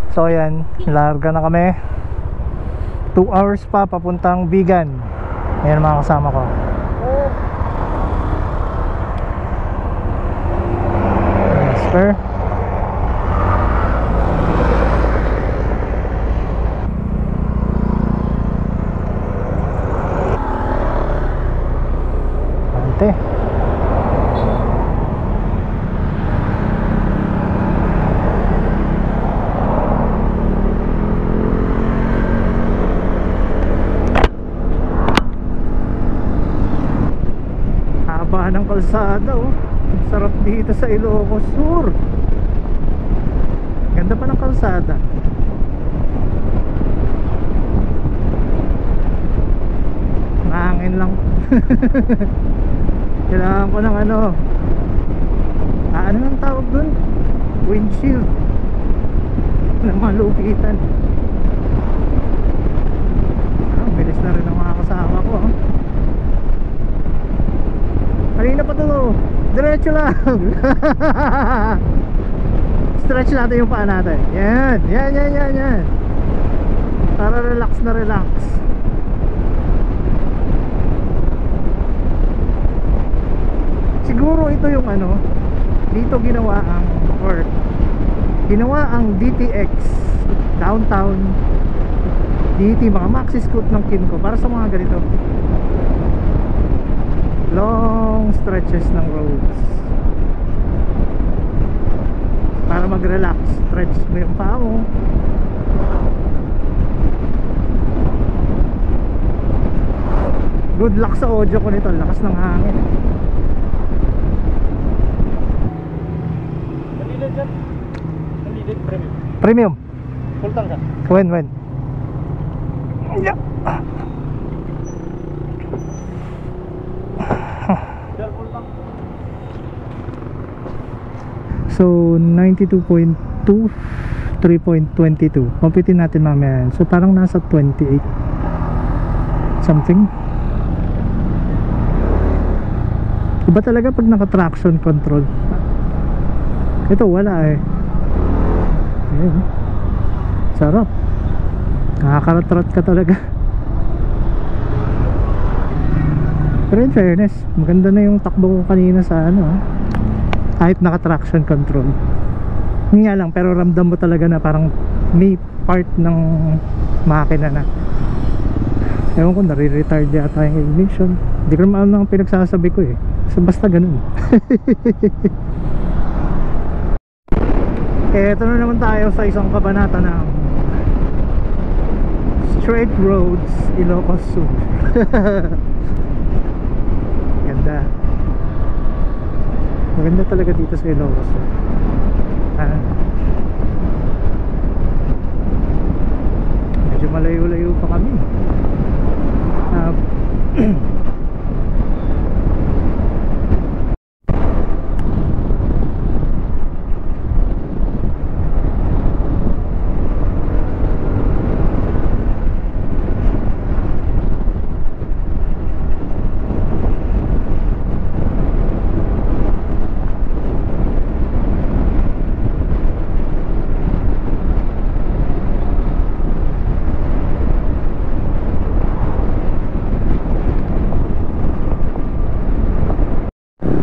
So ayan, larga na kami. 2 hours pa papuntang Vigan. Ayan mga kasama ko. Yes sir. Ante. Ng kalsada oh. Sarap dito sa Ilocos Sur. Ganda pa ng kalsada. Mahangin lang. Kailangan ko ng ano nang tawag dun? Windshield ng mga lupitan. Bilis na rin ang mga kasama ko oh. Kanina pa to, diretso lang. Stretch natin yung paa natin. Yan, yan. Para relax na relax. Siguro ito yung ano, dito ginawa ang DTX downtown DT, mga maxi scoot ng Kinko para sa mga ganito long stretches ng roads, para mag-relax, stretch mo yung paa mo. Good luck sa audio ko nito, lakas ng hangin. Nalilid dyan? Nalilid premium? Premium? Full tank ka? When? Yeah. So 92.2 3.22. Computin natin mamaya. So parang nasa 28 something. Iba talaga pag naka traction control. Ito wala eh. Ayan. Sarap. Nakakaratrat ka talaga. Pero in fairness, maganda na yung takbo ko kanina sa ano kahit naka traction control. Yun nga lang, pero ramdam mo talaga na parang may part ng makina na. Ewan ko, nare-retard yata yung ignition. Hindi ko naman ang pinagsasabi ko eh. So basta ganun. Eto na naman tayo sa isang kabanata ng Straight Roads Ilocos Sur. Ganda. Maganda talaga dito sa Ilocos Sur. Medyo malayo-layo pa kami.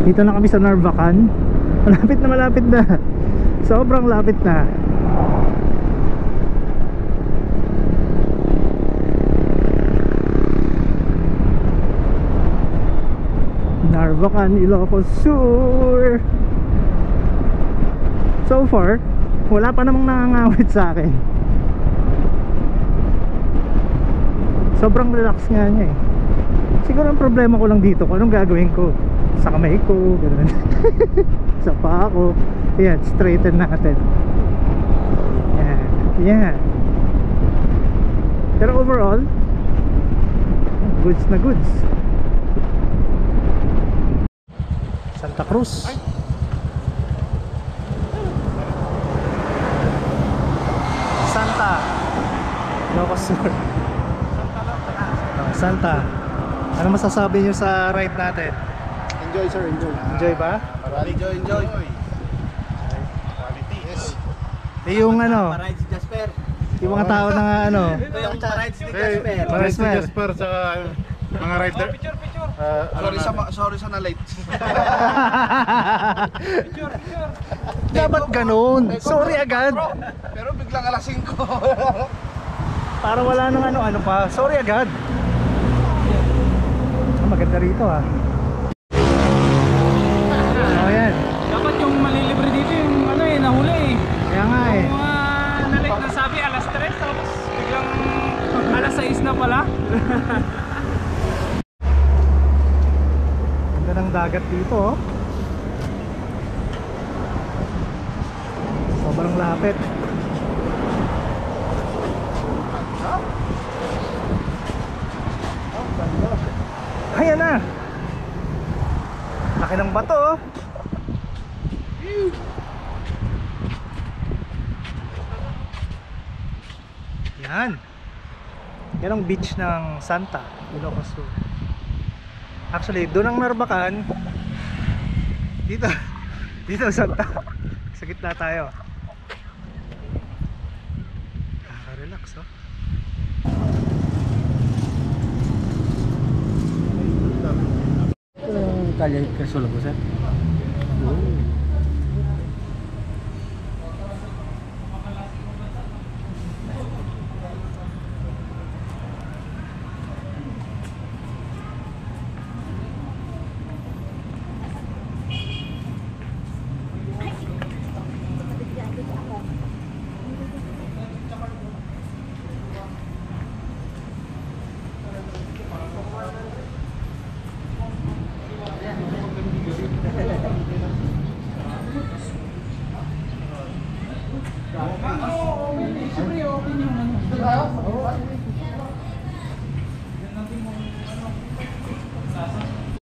Dito na kami sa Narvacan. Malapit na. Sobrang lapit na. Narvacan, Ilocos Sur. So far, wala pa namang nangangawit sa akin. Sobrang relax nga niya eh. Siguro ang problema ko lang dito, kung anong gagawin ko sa kamay ko, gano'n. Sa paa ko. Ayan, straighten natin. Yan. Pero overall, goods na goods. Santa Cruz. Santa Ilocos Sur. Santa. Ano masasabi nyo sa ride natin? Enjoy sir, enjoy. Enjoy ba? Enjoy. Quality. Yes. Yung ano, Rides just Jasper. Yung mga tao na nga ano. Ito yung rides ni Jasper. Rides Si Jasper tsaka mga rider. Sorry sa na-late. Dapat ganun. Sorry agad. Pero biglang alas 5. Para wala nang ano pa. Sorry agad. Maganda rito ah. Oh yan. Dapat yung malilibre dito yung ano eh, nahuli eh. Kaya nga eh. Yung na-late na sabi alas 3 tapos biglang alas 6 na pala. Ganda ng dagat dito oh. Sobrang lapit. Ayan na. Laki ng bato oh. Yan. Yan ang beach ng Santa, Ilocos Sur. Actually, doon ang Narbacan. Dito. Dito Santa. Sa gitna tayo. Nakaka-relax oh. Ito yung kalye kasulog ko sir.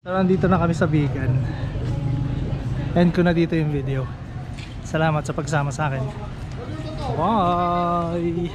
So, nandito na kami sa Bigan. End ko na dito yung video. Salamat sa pagsama sa akin. Bye!